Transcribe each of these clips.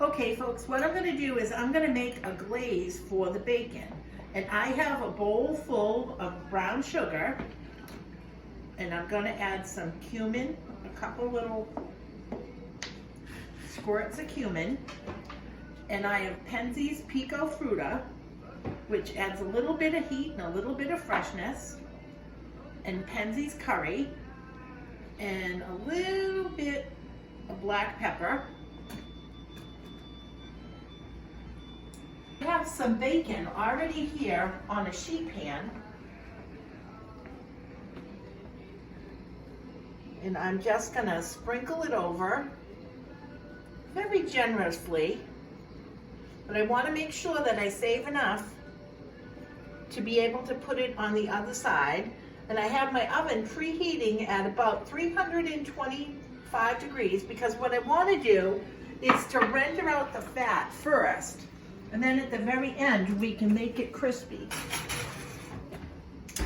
Okay folks, what I'm going to do is I'm going to make a glaze for the bacon. And I have a bowl full of brown sugar, and I'm going to add some cumin, a couple little squirts of cumin, and I have Penzeys Pico Fruta, which adds a little bit of heat and a little bit of freshness, and Penzeys curry, and a little bit of black pepper. I have some bacon already here on a sheet pan, and I'm just gonna sprinkle it over very generously, but I want to make sure that I save enough to be able to put it on the other side. And I have my oven preheating at about 325 degrees, because what I want to do is to render out the fat first, and then at the very end we can make it crispy.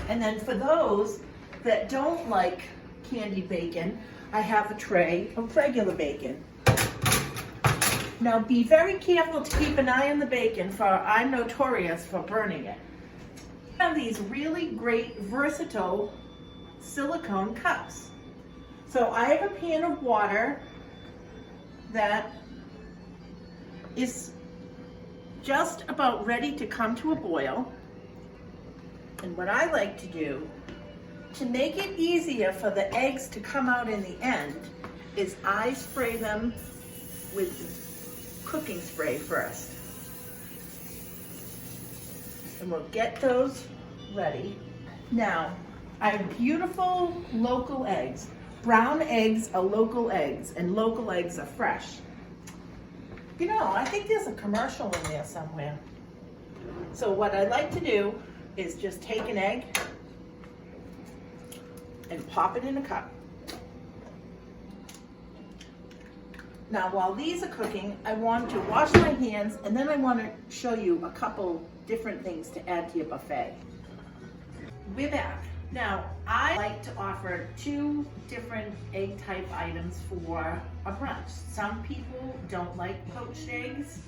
And then for those that don't like candied bacon, I have a tray of regular bacon. Now be very careful to keep an eye on the bacon, for I'm notorious for burning it. I have these really great versatile silicone cups. So I have a pan of water that is just about ready to come to a boil. And what I like to do to make it easier for the eggs to come out in the end is I spray them with cooking spray first. And we'll get those ready. Now, I have beautiful local eggs. Brown eggs are local eggs, and local eggs are fresh. You know, I think there's a commercial in there somewhere. So what I like to do is just take an egg and pop it in a cup. Now while these are cooking, I want to wash my hands, and then I want to show you a couple different things to add to your buffet. We're back. Now, I like to offer 2 different egg type items for a brunch. Some people don't like poached eggs,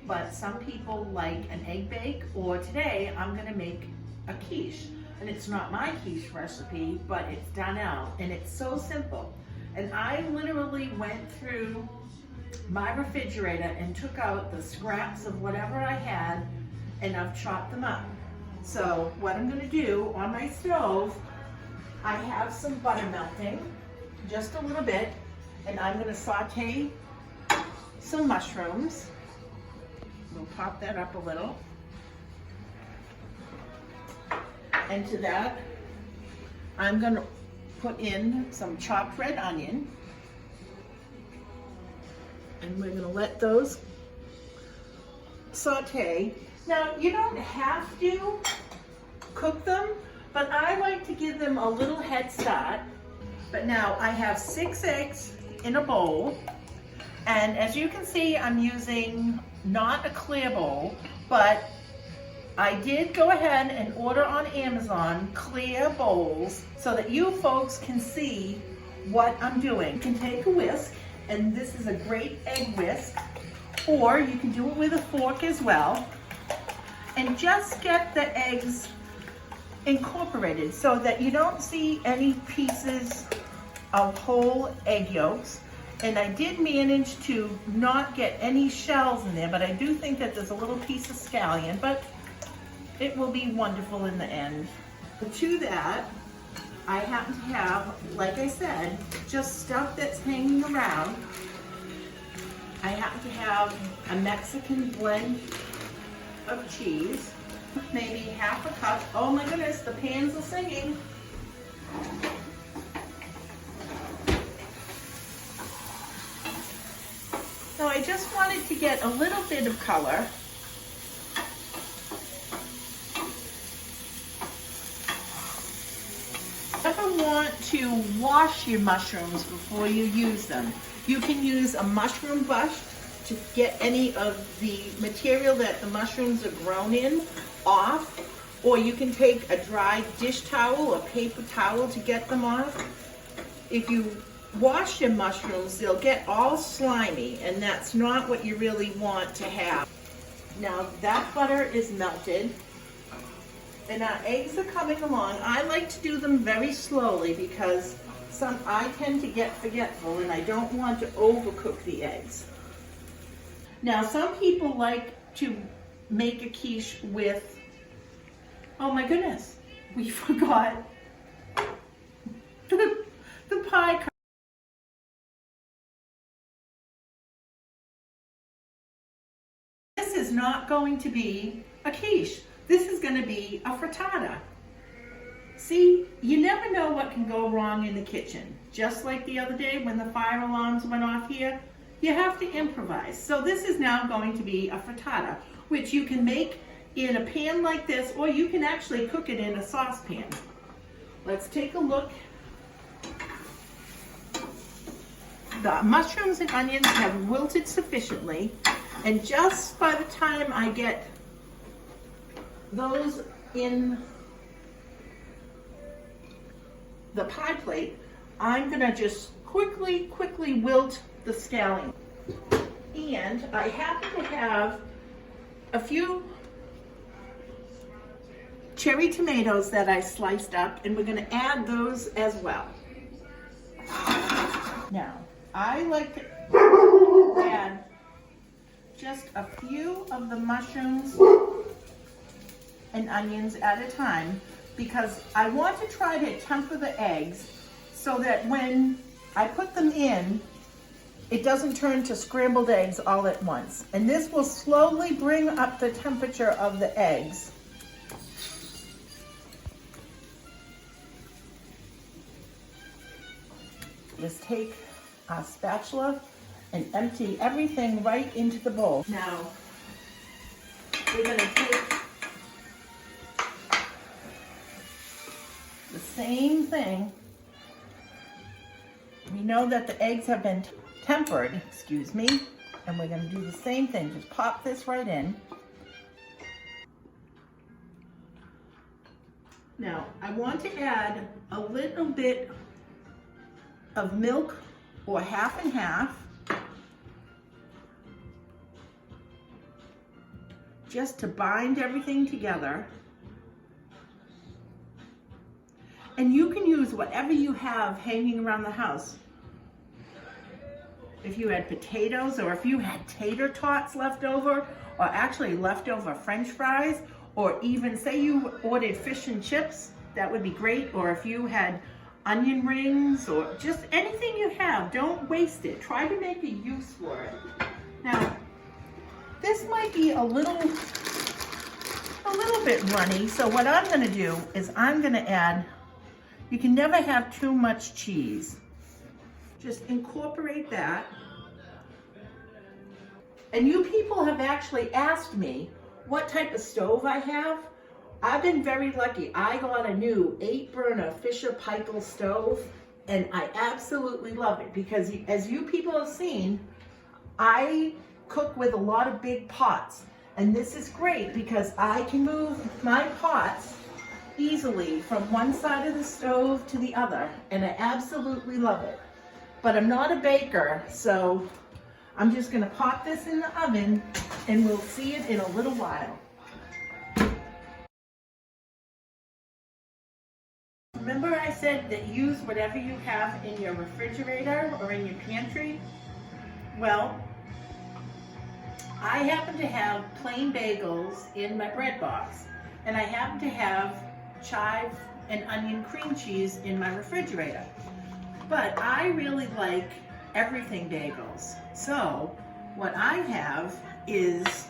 but some people like an egg bake, or today I'm gonna make a quiche. And it's not my quiche recipe, but it's done out, and it's so simple. And I literally went through my refrigerator and took out the scraps of whatever I had, and I've chopped them up. So what I'm going to do on my stove, I have some butter melting, just a little bit, and I'm going to saute some mushrooms. We'll pop that up a little. And to that, I'm going to put in some chopped red onion, and we're going to let those saute. Now, you don't have to cook them, but I like to give them a little head start. But now I have 6 eggs in a bowl, and as you can see, I'm using not a clear bowl, but I did go ahead and order on Amazon clear bowls so that you folks can see what I'm doing. You can take a whisk, and this is a great egg whisk, or you can do it with a fork as well. And just get the eggs incorporated so that you don't see any pieces of whole egg yolks. And I did manage to not get any shells in there, but I do think that there's a little piece of scallion, but it will be wonderful in the end. To that, I happen to have, like I said, just stuff that's hanging around. I happen to have a Mexican blend of cheese, maybe half a cup. Oh my goodness, the pans are singing. So I just wanted to get a little bit of color. Never want to wash your mushrooms before you use them. You can use a mushroom bush to get any of the material that the mushrooms are grown in off, or you can take a dry dish towel or paper towel to get them off. If you wash your mushrooms, they'll get all slimy, and that's not what you really want to have. Now that butter is melted, and our eggs are coming along. I like to do them very slowly because I tend to get forgetful and I don't want to overcook the eggs. Now some people like to make a quiche with, oh my goodness, we forgot the pie. This is not going to be a quiche. This is going to be a frittata. See, you never know what can go wrong in the kitchen. Just like the other day when the fire alarms went off here, you have to improvise. So this is now going to be a frittata, which you can make in a pan like this, or you can actually cook it in a saucepan. Let's take a look. The mushrooms and onions have wilted sufficiently, and just by the time I get those in the pie plate, I'm gonna just quickly wilt the scallion. And I happen to have a few cherry tomatoes that I sliced up, and we're gonna add those as well. Now, I like to add just a few of the mushrooms and onions at a time because I want to try to temper the eggs so that when I put them in, it doesn't turn to scrambled eggs all at once. And this will slowly bring up the temperature of the eggs. Just take a spatula and empty everything right into the bowl. Now, we're going to take the same thing. We know that the eggs have been tempered, excuse me, and we're going to do the same thing. Just pop this right in. Now, I want to add a little bit of milk, or half and half, just to bind everything together. And you can use whatever you have hanging around the house. If you had potatoes, or if you had tater tots left over, or actually leftover French fries, or even say you ordered fish and chips, that would be great. Or if you had onion rings, or just anything you have, don't waste it. Try to make a use for it. Now, this might be a little bit runny, so what I'm gonna do is I'm gonna add, you can never have too much cheese. Just incorporate that. And you people have actually asked me what type of stove I have. I've been very lucky. I got a new 8-burner Fisher-Paykel stove, and I absolutely love it because, as you people have seen, I cook with a lot of big pots, and this is great because I can move my pots easily from one side of the stove to the other, and I absolutely love it. But I'm not a baker, so I'm just gonna pop this in the oven, and we'll see it in a little while. Remember I said that use whatever you have in your refrigerator or in your pantry? Well, I happen to have plain bagels in my bread box, and I happen to have chive and onion cream cheese in my refrigerator. But I really like everything bagels. So what I have is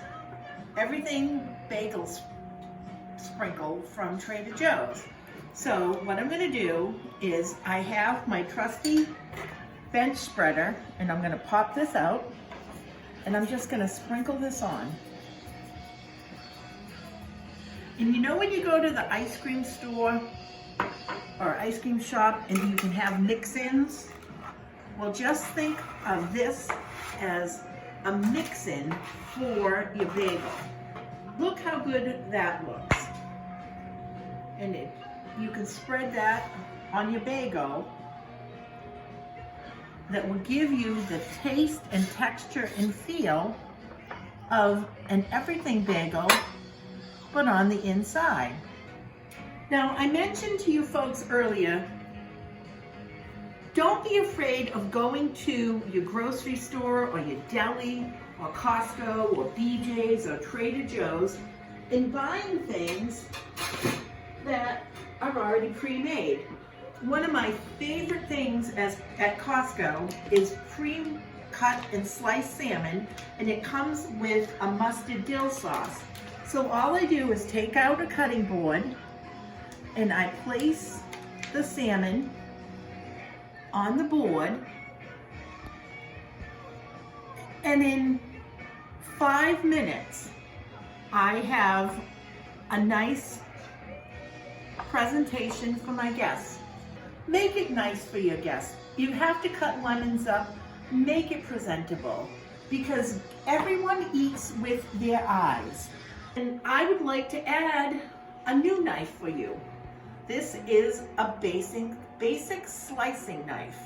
everything bagels sprinkle from Trader Joe's. So what I'm gonna do is I have my trusty bench spreader, and I'm gonna pop this out, and I'm just gonna sprinkle this on. And you know when you go to the ice cream store or ice cream shop and you can have mix-ins? Well, just think of this as a mix-in for your bagel. Look how good that looks. And you can spread that on your bagel. that will give you the taste and texture and feel of an everything bagel, but on the inside. Now, I mentioned to you folks earlier, don't be afraid of going to your grocery store or your deli or Costco or BJ's or Trader Joe's and buying things that are already pre-made. One of my favorite things at Costco is pre-cut and sliced salmon, and it comes with a mustard dill sauce. So all I do is take out a cutting board and I place the salmon on the board, and in 5 minutes I have a nice presentation for my guests. Make it nice for your guests. You have to cut lemons up, make it presentable, because everyone eats with their eyes. And I would like to add a new knife for you. This is a basic slicing knife,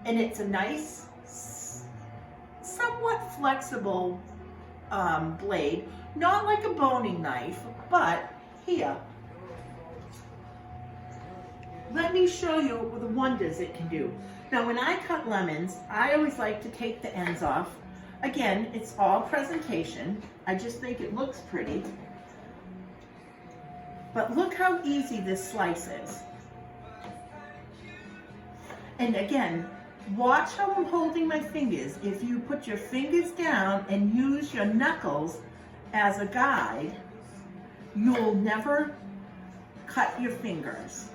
and it's a nice, somewhat flexible blade, not like a boning knife, but here. Let me show you the wonders it can do. Now, when I cut lemons, I always like to take the ends off. Again, it's all presentation. I just think it looks pretty. But look how easy this slice is. And again, watch how I'm holding my fingers. If you put your fingers down and use your knuckles as a guide, you'll never cut your fingers.